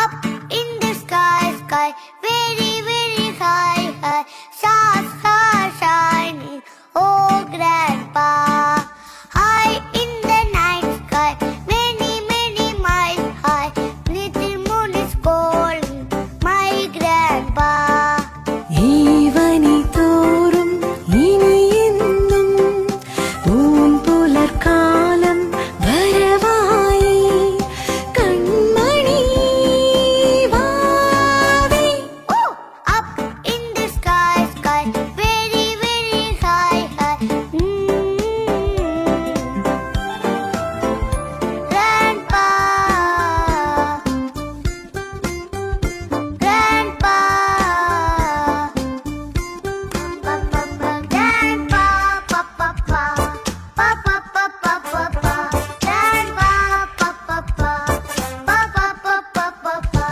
up in the sky, sky, very, very high, high. Stars are shining, oh grandpa. High in the night sky, many, many miles high. Little moon is calling, my grandpa. ഈവനി തോറും ഇനിയെന്നും പൂമ്പുലർക്കാലം വരവായി കൺമണി വാവേ. Oh, up in the sky, sky, very, very high, high. Grandpa, grandpa, papa, grandpa, papa, papa, papa, papa, grandpa, papa, papa, papa.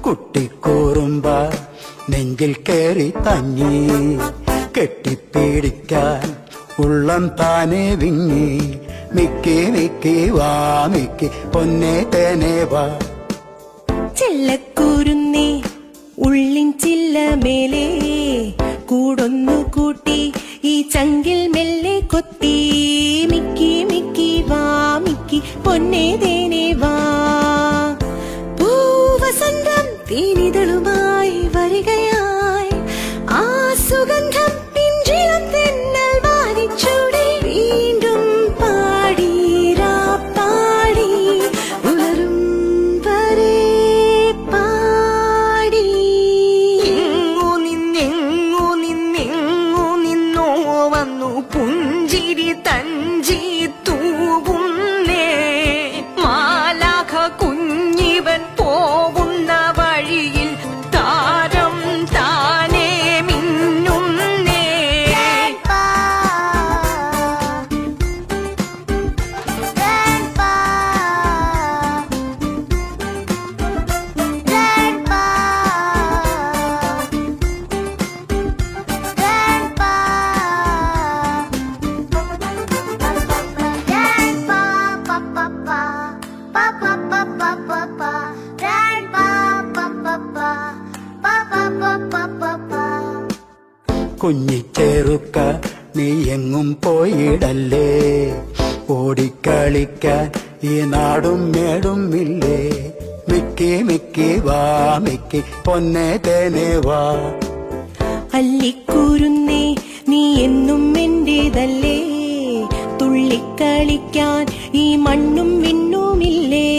കുട്ടിക്കൂറുമ്പ നെഞ്ചിൽ കയറി തങ്ങി കെട്ടിപ്പിടിക്കാൻ ഉള്ളം താനെ വിങ്ങി Mickey Mickey വാ Mickey പൊന്നേ തേനേ വാ. ചെല്ലക്കൂരുന്നേ ഉള്ളിൻ ചില്ലമേലേ കൂടൊന്നു കൂട്ടി ഈ ചങ്കിൽ മെല്ലെ കൊത്തി മിക്കി മിക്കി വാ മിക്കി പൊന്നേ തേനേ വാ. പൂവസന്തം തേനിതളുമായി വരികയായി ആ സുഗന്ധം പിഞ്ചിളം തെന്നൽ വാരിച്ചൂടി വീണ്ടും പാടി പാടി ഉണരും വരെ പാടി. എങ്ങു നിന്നോ വന്നു പുഞ്ചിരി തഞ്ചി തൂവുന്നേ മാലാഖ കുഞ്ഞിവൻ പോവുന്ന വഴിയിൽ താരം താനേ മിന്നുന്നേ. Grandpa, grandpa, grandpa, grandpa, grandpa, papa, papa, papa, papa, grandpa, papa, papa, papa. കുഞ്ഞിച്ചെറുക്ക നീ എങ്ങും പോയിടല്ലേ ഓടിക്കളിക്കാൻ ഈ നാടും മേടും ഇല്ലേ മിക്കി മിക്കി വാ മിക്കി പൊന്നേ തേനേ വാ. അല്ലിക്കൂരുന്നേ നീ എന്നും എന്റേതല്ലേ തുള്ളിക്കളിക്കാൻ ഈ മണ്ണും വിണ്ണുമില്ലേ.